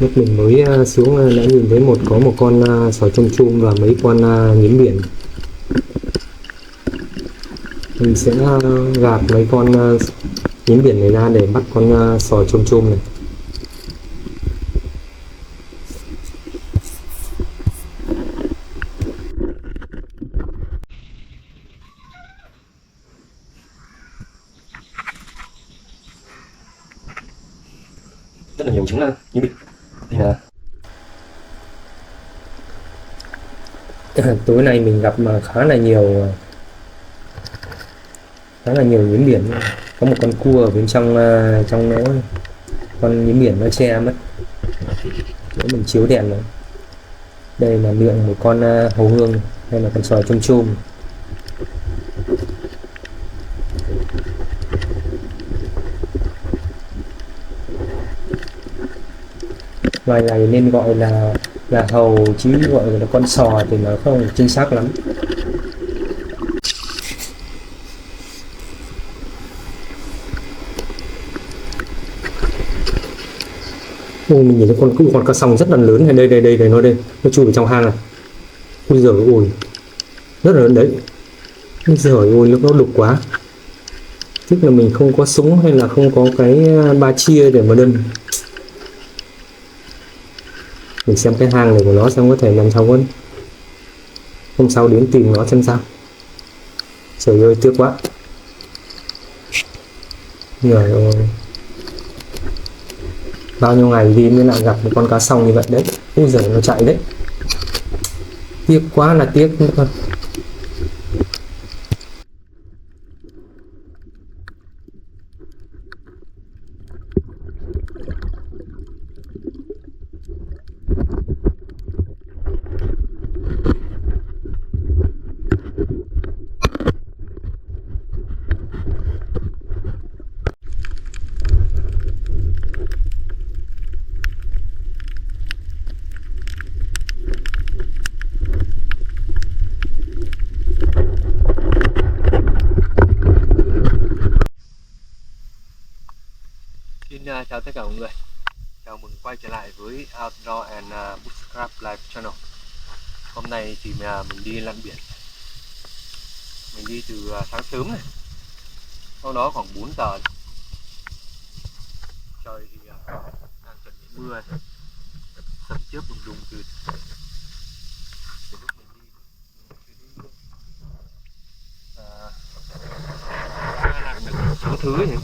Lúc mình mới xuống đã nhìn thấy có một con sỏi trôm trôm và mấy con nhím biển. Mình sẽ gạt mấy con nhím biển này ra để bắt con sỏi trôm trôm này. Rất là nhiều trứng nhím biển. Đây là tối nay mình gặp mà khá là nhiều nhím biển. Có một con cua ở bên trong trong nó, con nhím biển nó che mất nếu mình chiếu đèn nữa. Đây là miệng một con hầu hương, hay là con sỏi trôm trôm. Loài này nên gọi là hầu, chứ gọi là con sò thì nó không chính xác lắm. Ôi, mình nhìn thấy con cá song rất là lớn này. Đây nó chui vào trong hang này. Ôi giời ơi, rất là lớn đấy. Ôi giời ơi, lúc nó đục quá. Tức là mình không có súng hay là không có cái ba chia để mà đâm. Mình xem cái hang này của nó xem có thể nằm sau không. Hôm sau đến tìm nó xem sao. Trời ơi, tiếc quá. Trời ơi, bao nhiêu ngày đi mới lại gặp một con cá song như vậy đấy. Ôi giời, nó chạy đấy. Tiếc quá là tiếc nữa con. Xin chào tất cả mọi người, chào mừng quay trở lại với Outdoor and Bushcraft Live Channel. Hôm nay thì mình đi lặn biển. Mình đi từ sáng sớm này, sau đó khoảng 4 giờ. Trời thì đang chuẩn bị mưa, sấm chớp đùng đùng từ lúc mình đi lặn được một số thứ nhỉ.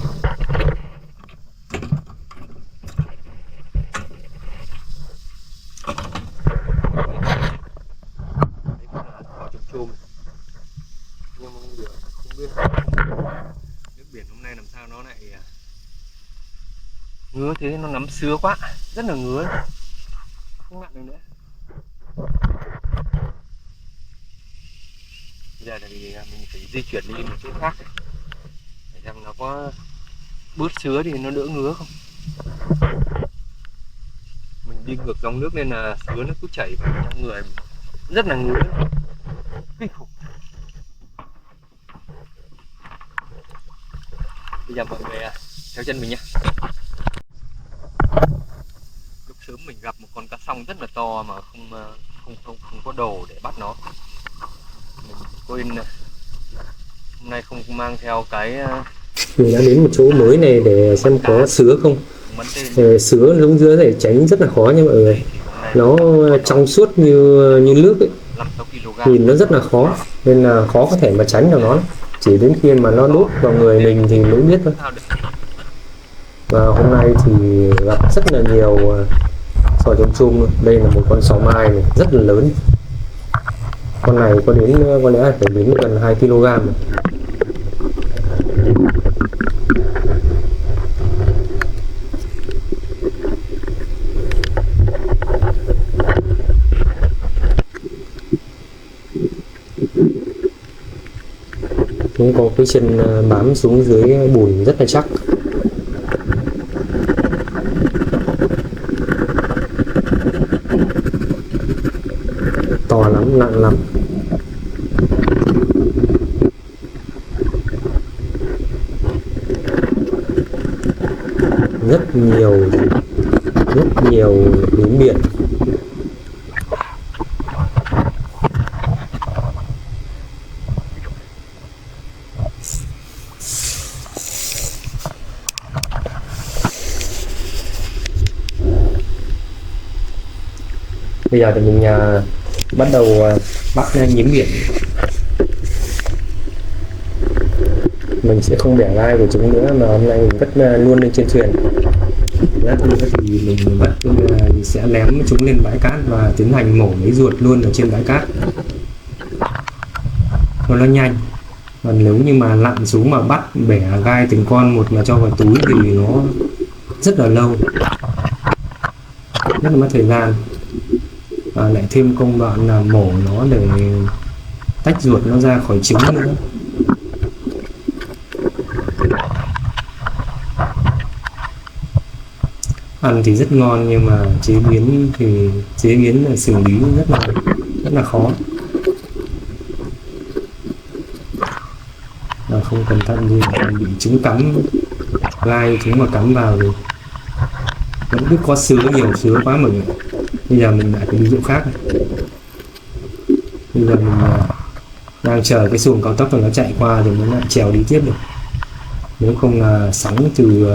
Nước biển hôm nay làm sao nó lại ngứa thế, nó ngấm sứa quá, rất là ngứa, không lặn được nữa. Bây giờ thì mình phải di chuyển đi một chỗ khác để xem nó có bớt sứa thì nó đỡ ngứa không. Mình đi ngược dòng nước nên là sứa nó cứ chảy vào trong người, rất là ngứa, kinh khủng. Bây giờ mọi người theo chân mình nhé. Lúc sớm mình gặp một con cá song rất là to mà không có đồ để bắt nó. Mình quên hôm nay không mang theo cái. Mình đã đến một chỗ mới này để xem có sứa không. Sứa giống dứa để tránh rất là khó nha mọi người. Nó trong suốt như nước ấy. Nhìn nó rất là khó, nên là khó có thể mà tránh được nó. Chỉ đến khi mà nó đốt vào người mình thì mới biết thôi. Và hôm nay thì gặp rất là nhiều sỏi trôm trôm. Đây là một con sò mai này, rất là lớn. Con này có lẽ phải đến gần 2 kg này. Cũng có cái chân bám xuống dưới bùn rất là chắc. To lắm, nặng lắm. Rất nhiều rất nhiều miếng biển. Bây giờ thì mình bắt đầu bắt nhím biển. Mình sẽ không bẻ gai của chúng nữa, mà hôm nay mình vứt luôn lên trên thuyền. Lát nữa thì mình bắt sẽ ném chúng lên bãi cát và tiến hành mổ lấy ruột luôn ở trên bãi cát cho nó nhanh. Còn nếu như mà lặn xuống mà bắt bẻ gai từng con một mà cho vào túi thì nó rất là lâu, rất là mất thời gian, và lại thêm công đoạn là mổ nó để tách ruột nó ra khỏi trứng nữa. Ăn thì rất ngon nhưng mà chế biến là xử lý rất là khó, và không cẩn thận thì bị trứng cắm, gai chúng mà cắm vào thì vẫn cứ có sứa, nhiều sứa quá mà bây giờ mình lại phải đi chỗ khác. Bây giờ mình đang chờ cái xuồng cao tốc nó chạy qua thì mới lại trèo đi tiếp được, nếu không là sóng từ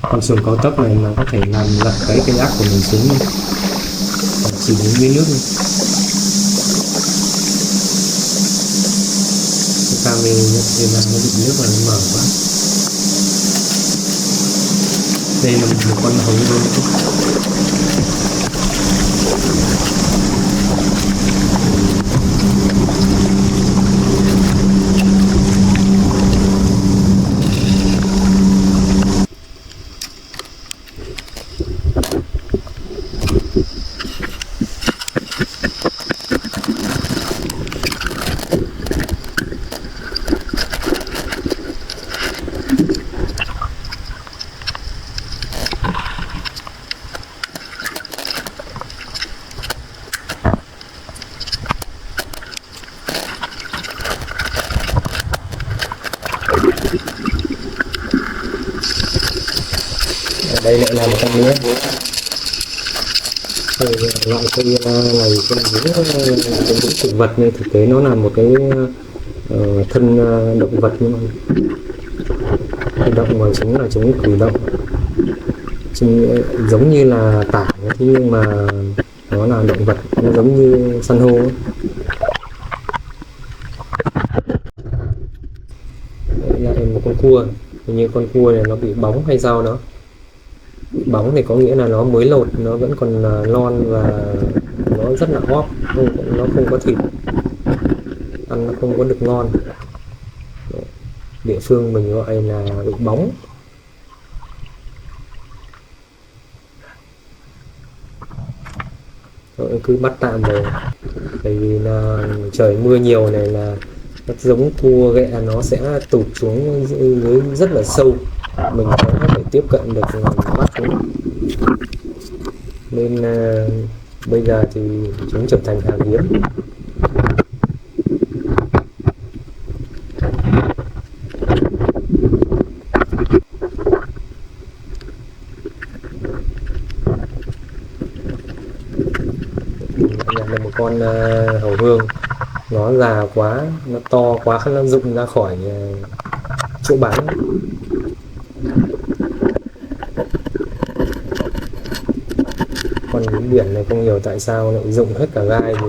con xuồng cao tốc này nó có thể làm lật cái ác của mình xuống, chỉ đến dưới nước. Cái camera nó bị nước và nó mở quá. Đây là một con hồng luôn. Đây lại là một con nữa. Loại cây này con thực vật, nhưng thực tế nó là một cái thân động vật, nhưng mà động mà chúng là chúng cử động, giống như là tảo, nhưng mà nó là động vật, nó giống như san hô ấy. Đây là một con cua, như con cua này nó bị bóng hay sao đó. Bóng thì có nghĩa là nó mới lột, nó vẫn còn non và nó rất là hóp, nó không có thịt, ăn nó không có được ngon. Địa phương mình gọi là bị bóng. Rồi cứ bắt tạm rồi, bởi vì là trời mưa nhiều này, là các giống cua ghẹ nó sẽ tụt xuống dưới rất là sâu, mình có thể tiếp cận được bắt chúng, nên bây giờ thì chúng trở thành hàng hiếm. Nhận được một con hầu hương, nó già quá, nó to quá, nó rụng ra khỏi chỗ bán. Con nhím biển này không hiểu tại sao lại rụng hết cả gai, thì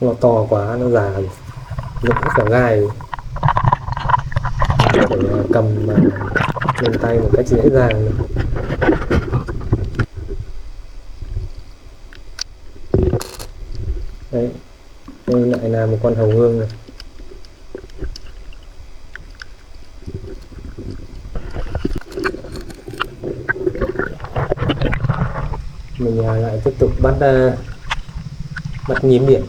nó to quá, nó già rồi, rụng hết cả gai, để cầm lên tay một cách dễ dàng. Đấy, đây lại là một con hầu hương này. Mình lại tiếp tục bắt nhím biển,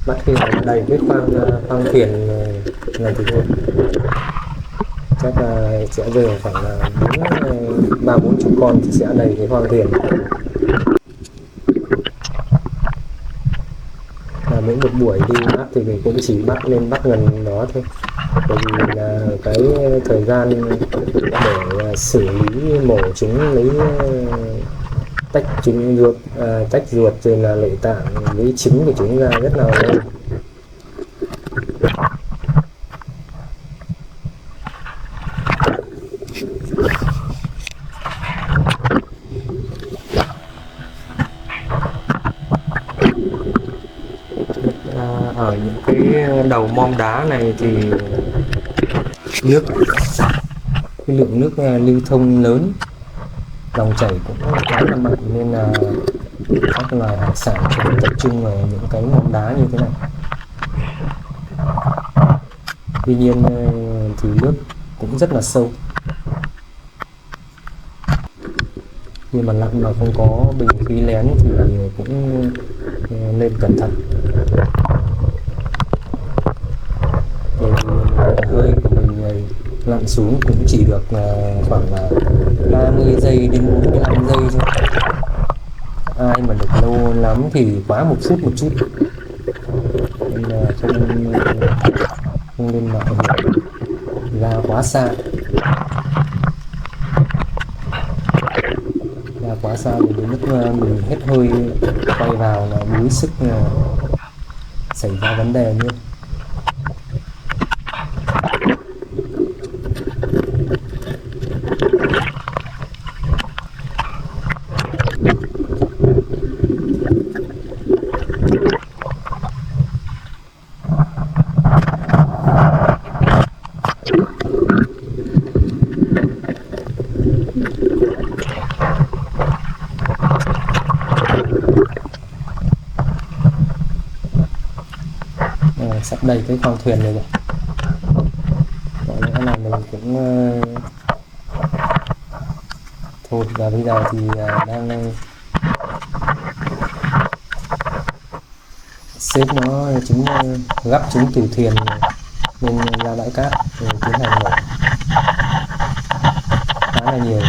bắt khi nào đầy cái khoang thuyền này thì thôi, chắc là sẽ rơi vào khoảng là 30-40 con thì sẽ đầy cái khoang thuyền. Mỗi một buổi đi bắt thì mình cũng chỉ bắt gần đó thôi. bởi vì là cái thời gian để xử lý mổ chúng, lấy tách trứng ruột, tách ruột rồi là nội tạng lấy trứng của chúng ra rất là lâu. Ở những cái đầu mom đá này thì nước, cái lượng nước lưu thông lớn, dòng chảy cũng khá là mạnh, nên là các loài hải sản thường tập trung ở những cái mom đá như thế này. Tuy nhiên thì nước cũng rất là sâu, nhưng mà lặn mà không có bình khí lén thì cũng nên cẩn thận. Bởi vì hơi của mình lặn xuống cũng chỉ được khoảng 30 giây đến 45 giây thôi. Ai mà được lâu lắm thì quá 1 phút một chút, nên là không nên mạo hiểm ra quá xa. Ra quá xa thì đến lúc mình hết hơi quay vào là đuối sức, xảy ra vấn đề luôn. Sắp đầy cái khoang thuyền này rồi, có lẽ là mình cũng thôi. Và bây giờ thì đang xếp chúng gấp chúng từ thuyền lên ra bãi cát rồi tiến hành mổ khá là nhiều.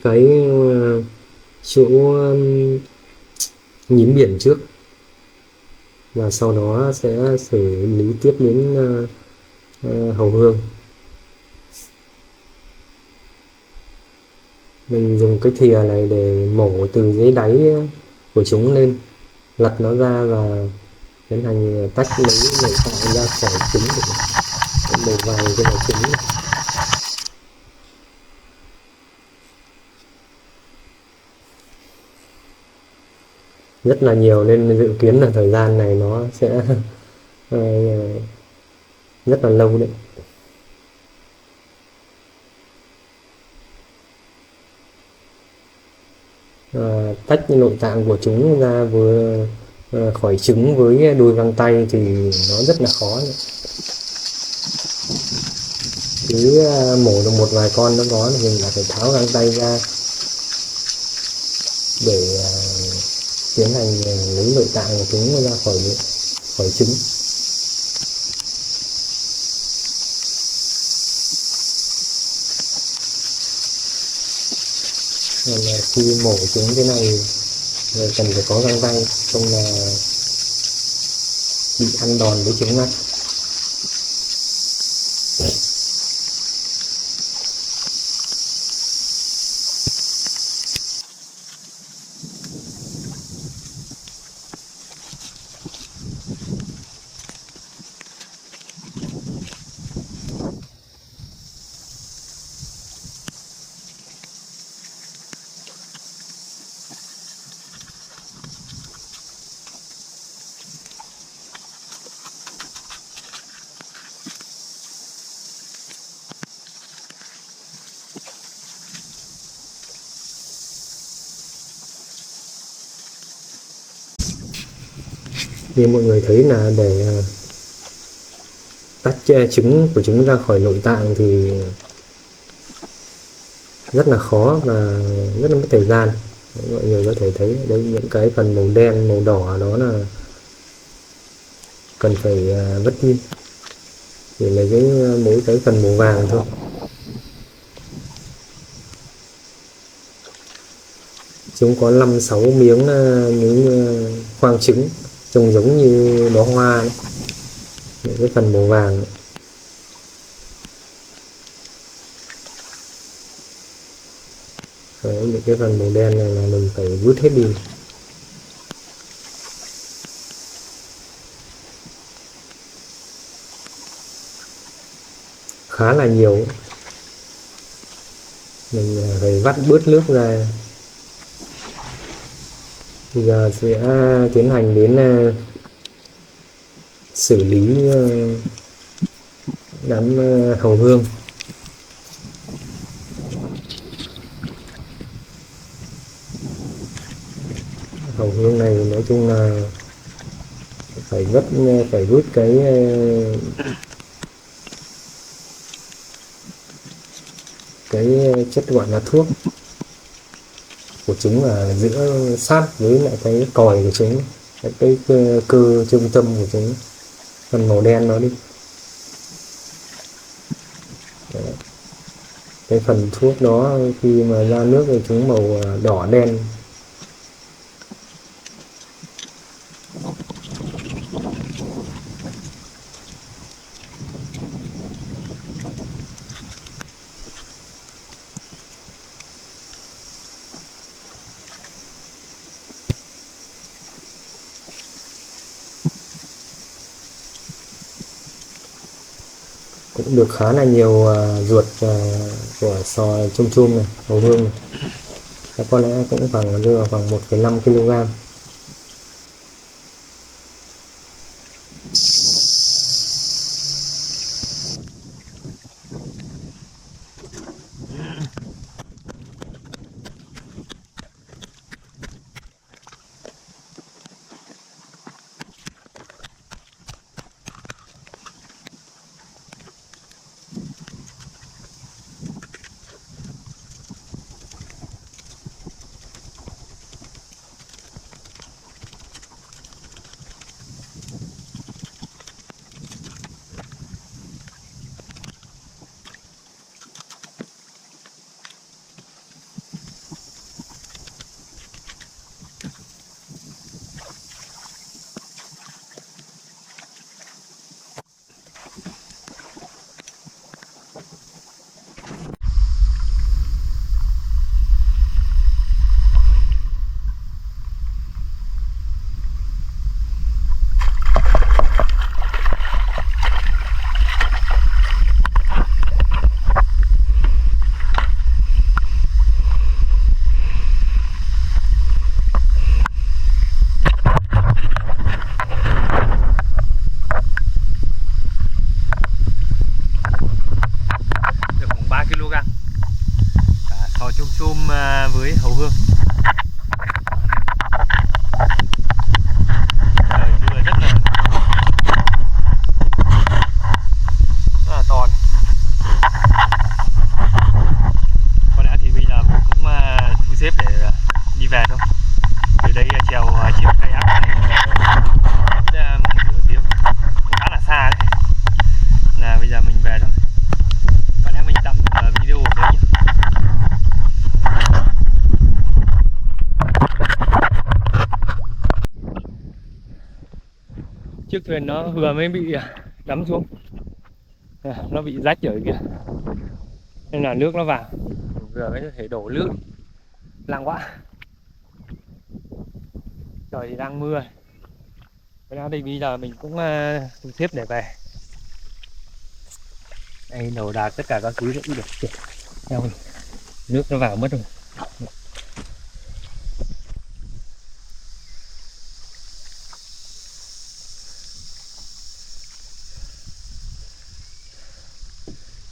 Cái chỗ nhím biển trước, và sau đó sẽ xử lý tiếp đến hầu hương. Mình dùng cái thìa này để mổ từ dưới đáy của chúng lên, lật nó ra và tiến hành tách lấy nội tạng ra khỏi trứng để mổ vào trên là trứng. Rất là nhiều nên dự kiến là thời gian này nó sẽ rất là lâu đấy. Tách nội tạng của chúng ra vừa khỏi trứng với đôi găng tay thì nó rất là khó đấy. Cứ mổ được một vài con nó có thì mình lại phải tháo găng tay ra để tiến hành lấy nội tạng của chúng ra khỏi trứng. Nên là khi mổ chúng thế này cần phải có găng tay, không là bị ăn đòn với chúng ngay. Như mọi người thấy là để tách trứng của chúng ra khỏi nội tạng thì rất là khó và rất là mất thời gian. Đấy, mọi người có thể thấy đây những cái phần màu đen màu đỏ đó là cần phải vứt đi, chỉ lấy mỗi cái phần màu vàng thôi. Chúng có 5-6 miếng những khoang trứng trông giống như bó hoa đấy. Những cái phần màu vàng đấy. Đấy, những cái phần màu đen này là mình phải vứt hết đi. Khá là nhiều, mình phải vắt bớt nước ra. Bây giờ sẽ tiến hành đến xử lý đám hầu hương. Hầu hương này nói chung là phải vứt cái chất gọi là thuốc của chúng là giữa sát với lại cái còi của chúng, cái cơ trung tâm của chúng, phần màu đen nó đi. Đấy. Cái phần thuốc đó khi mà ra nước thì chúng màu đỏ đen. Cũng được khá là nhiều ruột của sò chum chum này, hầu hương này. Có lẽ cũng rơi vào khoảng 1,5 kg. Với hầu hương. Mưa rất là to. Có lẽ thì bây giờ mình cũng thu xếp để đi về thôi. Từ đây chèo chiếc kayak này mất nửa tiếng, khá là xa đấy. Là bây giờ mình về thôi. Có lẽ mình tạm video ở đây nhé. Chiếc thuyền nó vừa mới bị đắm xuống, nó bị rách ở kìa, nên là nước nó vào, vừa mới có thể đổ nước, lặng quá. Trời thì đang mưa, cái đó thì bây giờ mình cũng thu xếp để về. Đây đồ đạc tất cả các thứ cũng được theo mình. Nước nó vào mất rồi.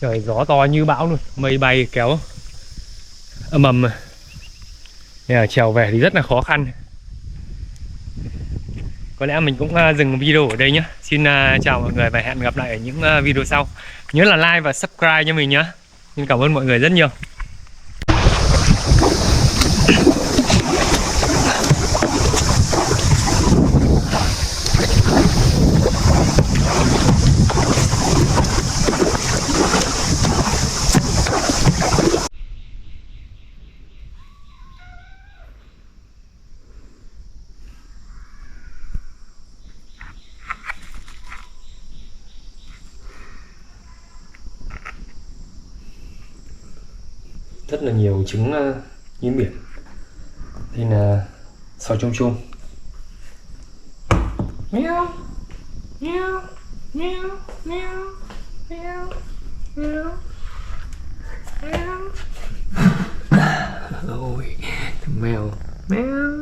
Trời gió to như bão luôn, mây bay kéo ầm ầm. Trèo về thì rất là khó khăn. Có lẽ mình cũng dừng video ở đây nhé. Xin chào mọi người và hẹn gặp lại ở những video sau. Nhớ là like và subscribe cho mình nhé. Xin cảm ơn mọi người rất nhiều. rất là nhiều trứng nhím biển. Đây là sò chôm chôm. Meo meo meo meo meo meo meo. Ôi mèo meo.